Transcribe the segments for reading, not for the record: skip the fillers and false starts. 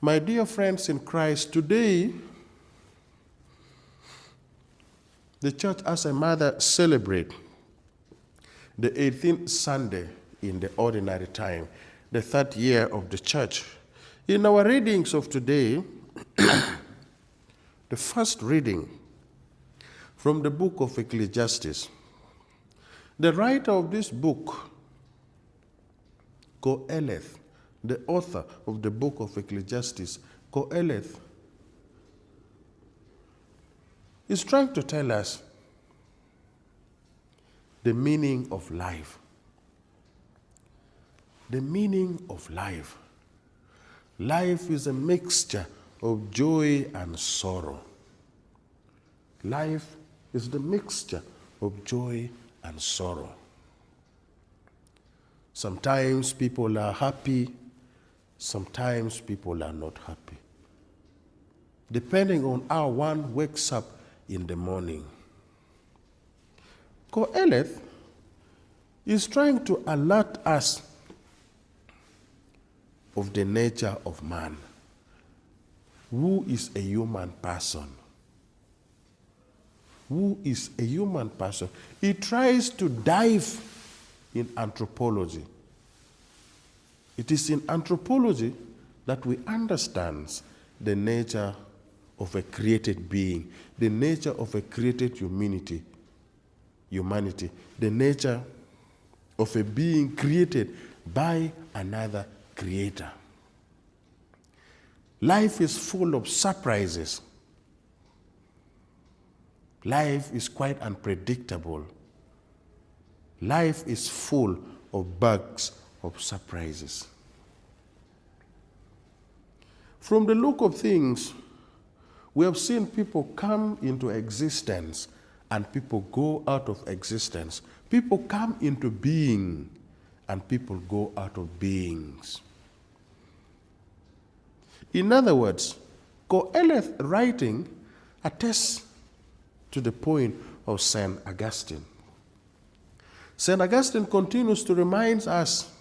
My dear friends in Christ, today the church as a mother celebrate the 18th Sunday in the ordinary time, the third year of the church. In our readings of today, the first reading from the book of Ecclesiastes. The writer of this book, Qoheleth, the author of the book of Ecclesiastes, Qoheleth, is trying to tell us the meaning of life. The meaning of life. Life is a mixture of joy and sorrow. Life is the mixture of joy and sorrow. Sometimes people are happy, sometimes people are not happy, depending on how one wakes up in the morning. Qoheleth is trying to alert us of the nature of man. Who is a human person? Who is a human person? He tries to dive in anthropology. It is in anthropology that we understand the nature of a created being, the nature of a created humanity, the nature of a being created by another creator. Life is full of surprises. Life is quite unpredictable. Life is full of bugs, of surprises. From the look of things, we have seen people come into existence and people go out of existence. People come into being and people go out of beings. In other words, Qoheleth writing attests to the point of St. Augustine. St. Augustine continues to remind us,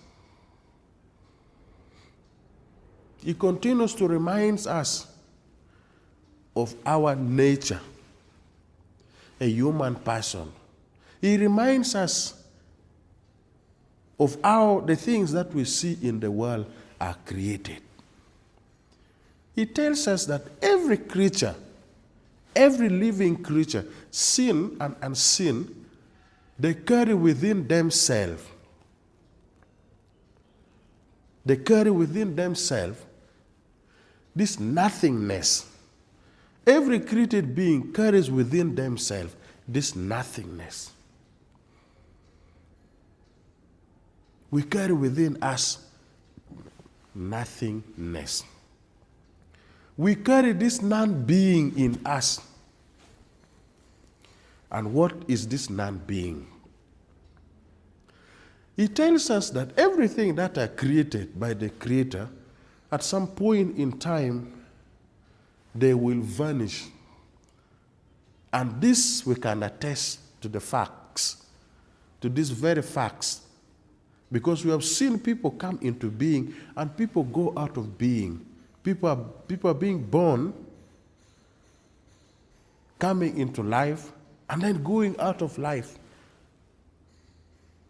he continues to remind us of our nature, a human person. He reminds us of how the things that we see in the world are created. He tells us that every creature, every living creature, sin and unseen, they carry within themselves. They carry within themselves this nothingness. Every created being carries within themselves this nothingness. We carry within us nothingness. We carry this non-being in us. And what is this non-being? He tells us that everything that are created by the Creator, at some point in time, they will vanish. And this we can attest to the facts, to these very facts. Because we have seen people come into being and people go out of being. People are being born, coming into life, and then going out of life.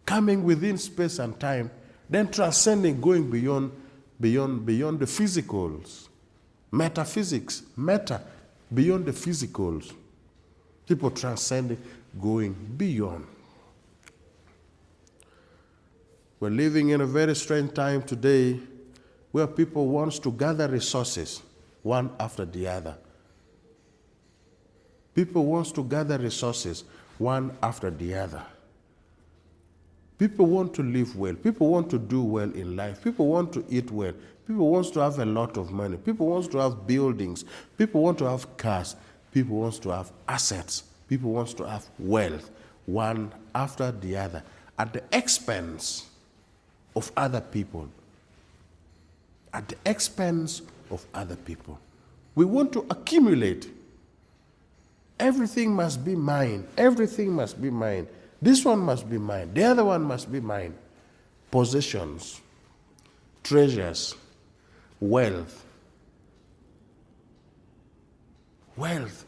Coming within space and time, then transcending, going beyond the physicals. Metaphysics, beyond the physicals. People transcending, going beyond. We're living in a very strange time today where people want to gather resources one after the other. People want to gather resources one after the other. People want to live well. People want to do well in life. People want to eat well. People want to have a lot of money. People want to have buildings. People want to have cars. People want to have assets. People want to have wealth, one after the other, at the expense of other people. At the expense of other people. We want to accumulate. Everything must be mine. Everything must be mine. This one must be mine. The other one must be mine. Possessions, treasures, wealth, wealth.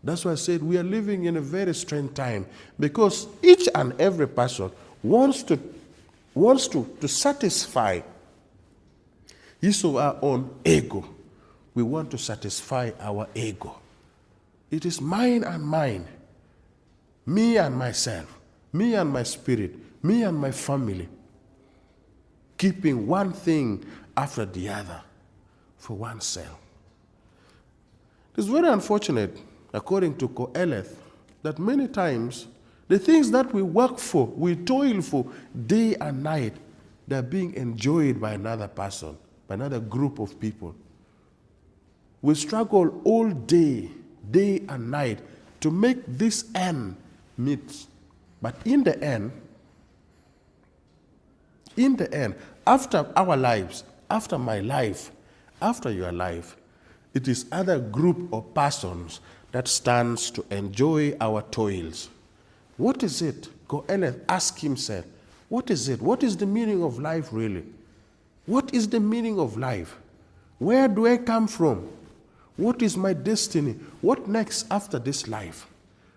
That's why I said we are living in a very strange time, because each and every person wants to satisfy his or her own ego. We want to satisfy our ego. It is mine and mine, me and myself, me and my spirit, me and my family, keeping one thing after the other for oneself. It's very unfortunate, according to Qoheleth, that many times the things that we work for, we toil for day and night, they're being enjoyed by another person, by another group of people. We struggle all day and night to make this end meet. But in the end, after our lives, after my life, after your life, it is other group of persons that stands to enjoy our toils. What is it? Qoheleth asked himself, what is it? What is the meaning of life really? What is the meaning of life? Where do I come from? What is my destiny? What next after this life?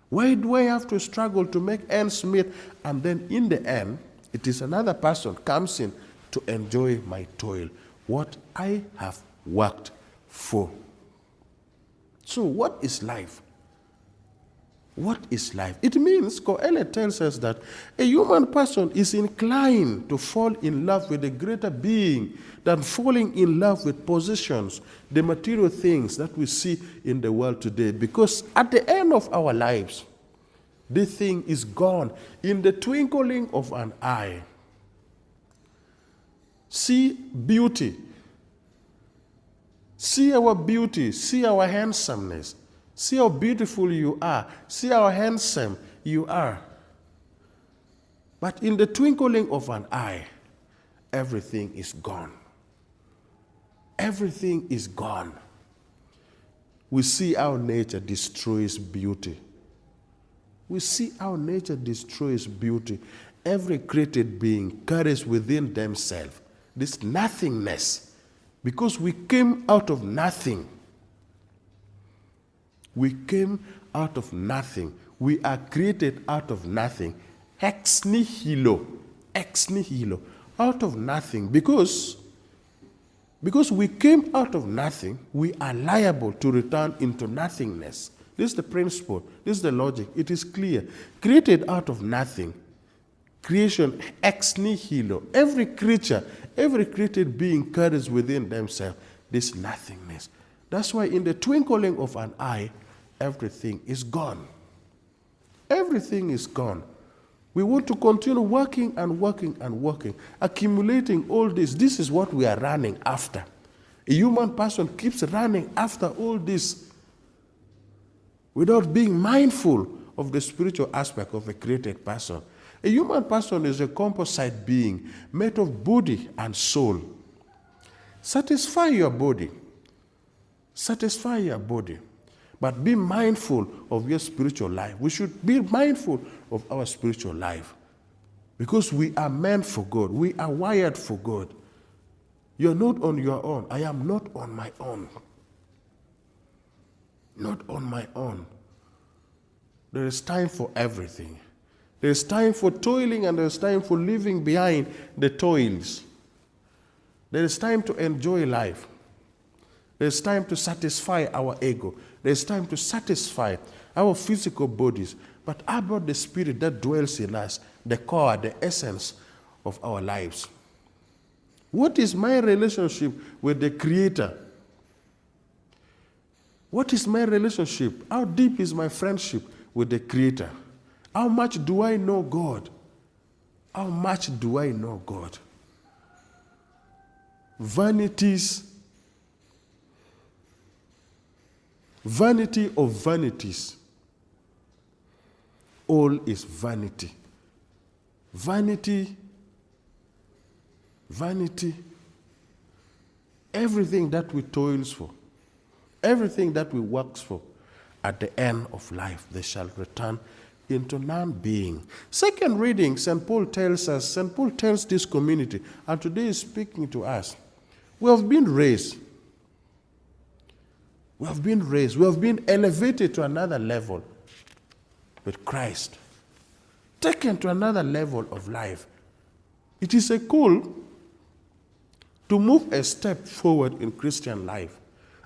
Why do I have to struggle to make ends meet? And then in the end, it is another person comes in to enjoy my toil, what I have worked for. So what is life? What is life? It means, Qoheleth tells us that a human person is inclined to fall in love with a greater being than falling in love with possessions, the material things that we see in the world today. Because at the end of our lives, this thing is gone in the twinkling of an eye. See beauty. See our beauty. See our handsomeness. See how beautiful you are. See how handsome you are. But in the twinkling of an eye, everything is gone. Everything is gone. We see how nature destroys beauty. We see how nature destroys beauty. Every created being carries within themselves this nothingness, because we came out of nothing. We came out of nothing. We are created out of nothing. Ex nihilo. Ex nihilo. Out of nothing. Because we came out of nothing, we are liable to return into nothingness. This is the principle. This is the logic. It is clear. Created out of nothing. Creation ex nihilo. Every creature, every created being carries within themselves this nothingness. That's why in the twinkling of an eye, everything is gone. Everything is gone. We want to continue working and working and working, accumulating all this. This is what we are running after. A human person keeps running after all this without being mindful of the spiritual aspect of a created person. A human person is a composite being made of body and soul. Satisfy your body. Satisfy your body. But be mindful of your spiritual life. We should be mindful of our spiritual life. Because we are meant for God. We are wired for God. You're not on your own. I am not on my own. Not on my own. There is time for everything. There is time for toiling and there is time for leaving behind the toils. There is time to enjoy life. There is time to satisfy our ego. There is time to satisfy our physical bodies. But how about the spirit that dwells in us, the core, the essence of our lives? What is my relationship with the Creator? What is my relationship? How deep is my friendship with the Creator? How much do I know God? How much do I know God? Vanities, vanity of vanities. All is vanity. Vanity, vanity. Everything that we toils for, everything that we works for, at the end of life, they shall return into non-being. Second reading, St. Paul tells us, St. Paul tells this community, and today is speaking to us, we have been raised We have been raised. We have been elevated to another level with Christ. Taken to another level of life. It is a call to move a step forward in Christian life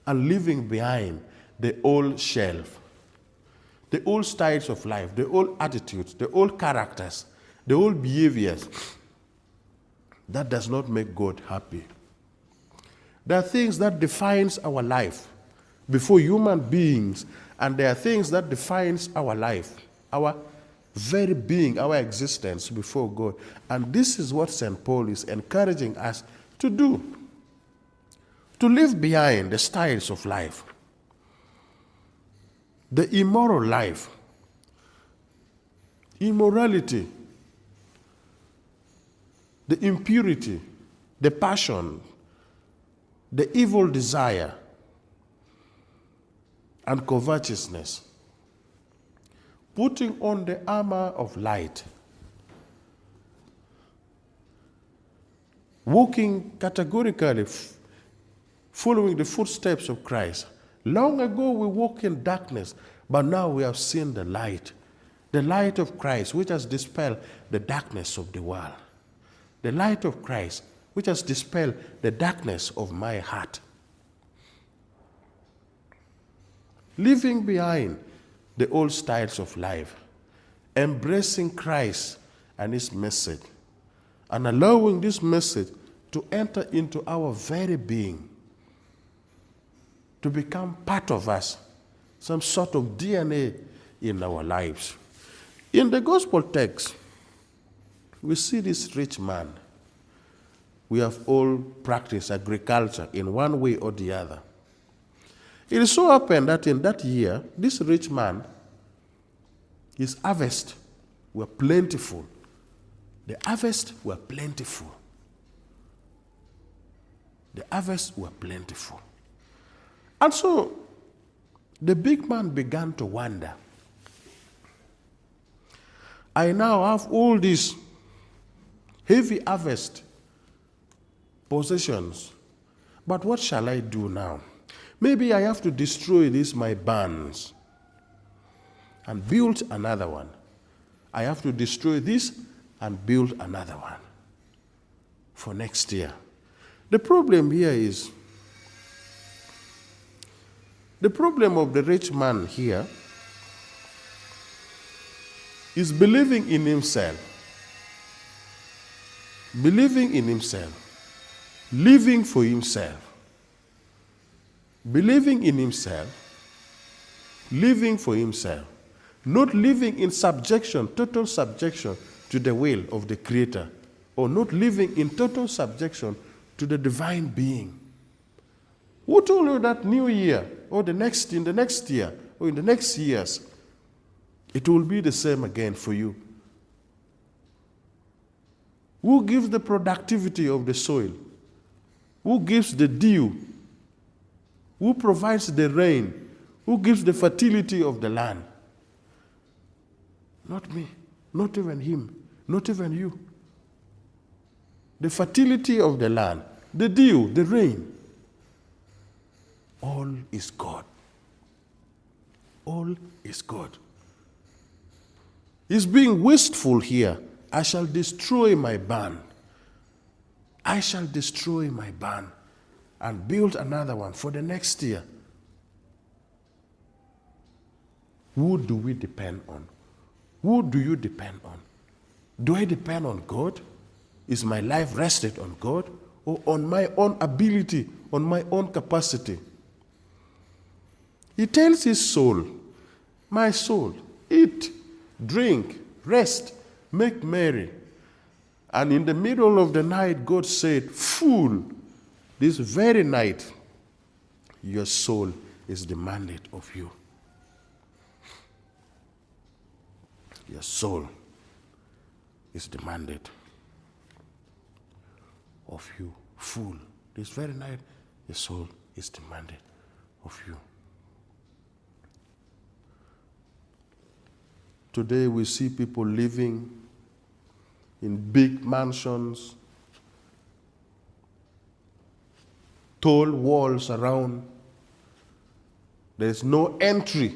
and leaving behind the old shelf, the old styles of life, the old attitudes, the old characters, the old behaviors. That does not make God happy. There are things that defines our life before human beings, and there are things that defines our life, our very being, our existence before God. And this is what St. Paul is encouraging us to do. To leave behind the styles of life, the immoral life, immorality, the impurity, the passion, the evil desire, and covetousness. Putting on the armor of light, walking categorically, following the footsteps of Christ. Long ago we walked in darkness, but now we have seen the light of Christ, which has dispelled the darkness of the world. The light of Christ, which has dispelled the darkness of my heart. Leaving behind the old styles of life, embracing Christ and his message, and allowing this message to enter into our very being, to become part of us, some sort of DNA in our lives. In the gospel text, we see this rich man. We have all practiced agriculture in one way or the other. It so happened that in that year, this rich man, his harvest were plentiful. The harvest were plentiful. The harvest were plentiful. And so, the big man began to wonder. I now have all these heavy harvest possessions, but what shall I do now? Maybe I have to destroy these my barns and build another one. I have to destroy this and build another one for next year. The problem here is, the problem of the rich man here is believing in himself, living for himself, believing in himself, living for himself, not living in subjection, total subjection to the will of the Creator, or not living in total subjection to the divine being. Who told you that new year, or in the next year, or in the next years, it will be the same again for you? Who gives the productivity of the soil? Who gives the dew? Who provides the rain? Who gives the fertility of the land? Not me, not even him, not even you. The fertility of the land, the dew, the rain, all is God. All is God. He's being wasteful here. I shall destroy my barn. I shall destroy my barn and build another one for the next year. Who do we depend on? Who do you depend on? Do I depend on God? Is my life rested on God or on my own ability, on my own capacity? He tells his soul, my soul, eat, drink, rest, make merry. And in the middle of the night, God said, fool, this very night, your soul is demanded of you. Your soul is demanded of you. Fool, this very night, your soul is demanded of you. Today we see people living in big mansions, tall walls around, There is no entry.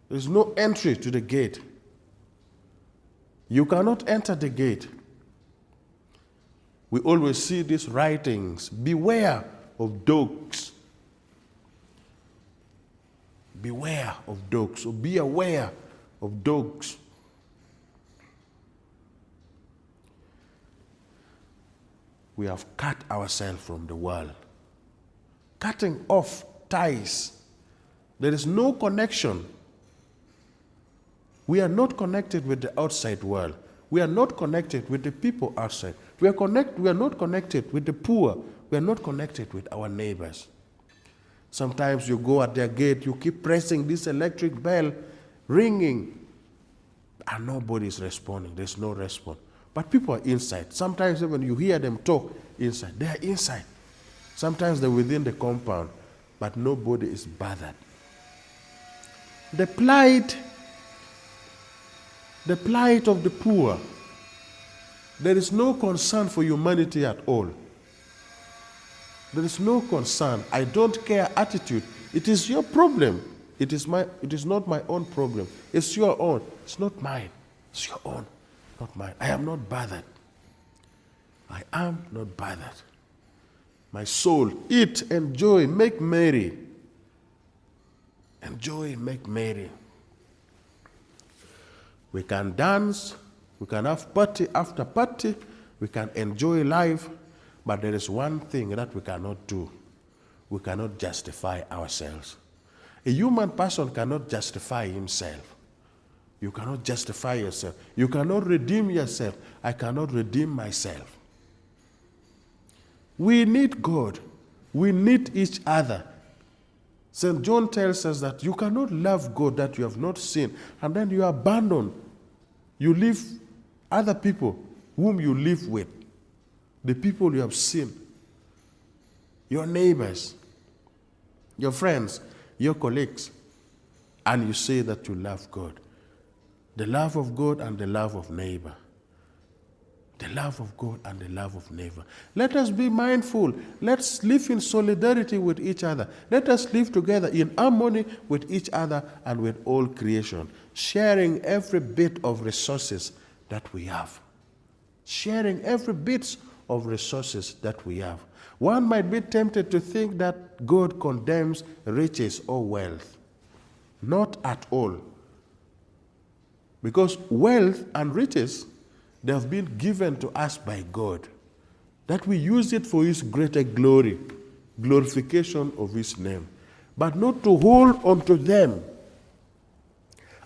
There is no entry to the gate. You cannot enter the gate. We always see these writings, beware of dogs. Beware of dogs, or be aware of dogs. We have cut ourselves from the world. Cutting off ties. There is no connection. We are not connected with the outside world. We are not connected with the people outside. We are not connected with the poor. We are not connected with our neighbors. Sometimes you go at their gate, you keep pressing this electric bell, ringing, and nobody is responding. There's no response. But people are inside. Sometimes when you hear them talk inside, they are inside. Sometimes they're within the compound, but nobody is bothered. The plight of the poor, there is no concern for humanity at all. There is no concern. I don't care attitude. It is your problem. It is not my own problem. It's your own. It's not mine. It's your own, not mine. I am not bothered. I am not bothered. My soul, eat, enjoy, make merry. Enjoy, make merry. We can dance, we can have party after party, we can enjoy life, but there is one thing that we cannot do. We cannot justify ourselves. A human person cannot justify himself. You cannot justify yourself. You cannot redeem yourself. I cannot redeem myself. We need God. We need each other. St. John tells us that you cannot love God that you have not seen, and then you abandon. You leave other people whom you live with, the people you have seen, your neighbors, your friends, your colleagues, and you say that you love God. The love of God and the love of neighbor. The love of God and the love of neighbor. Let us be mindful. Let's live in solidarity with each other. Let us live together in harmony with each other and with all creation, sharing every bit of resources that we have. Sharing every bit of resources that we have. One might be tempted to think that God condemns riches or wealth. Not at all. Because wealth and riches, they have been given to us by God, that we use it for His greater glory, glorification of His name, but not to hold on to them.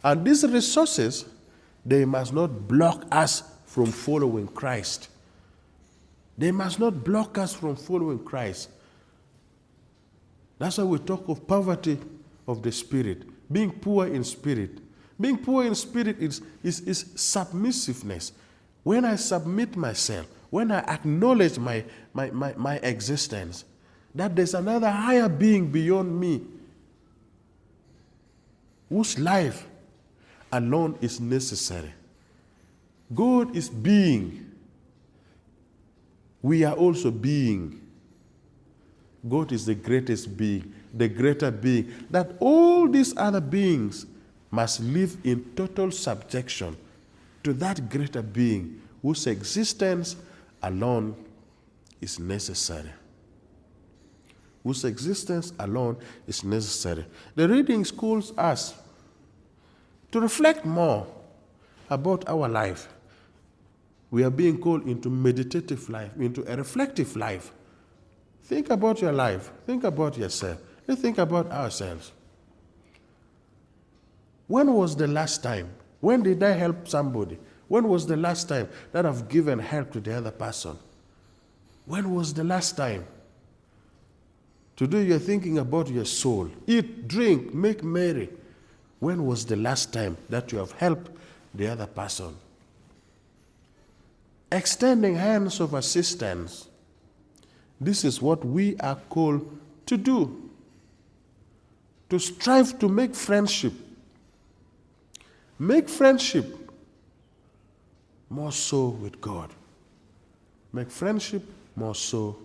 And these resources, they must not block us from following Christ. They must not block us from following Christ. That's why we talk of poverty of the spirit, being poor in spirit. Being poor in spirit is submissiveness. When I submit myself, when I acknowledge my existence, that there's another higher being beyond me, whose life alone is necessary. God is being. We are also being. God is the greatest being, the greater being, that all these other beings must live in total subjection to that greater being whose existence alone is necessary. Whose existence alone is necessary. The reading schools us to reflect more about our life. We are being called into meditative life, into a reflective life. Think about your life. Think about yourself. And think about ourselves. When was the last time? When did I help somebody? When was the last time that I've given help to the other person? When was the last time? Today you're thinking about your soul. Eat, drink, make merry. When was the last time that you have helped the other person? Extending hands of assistance. This is what we are called to do. To strive to make friendship. Make friendship more so with God. Make friendship more so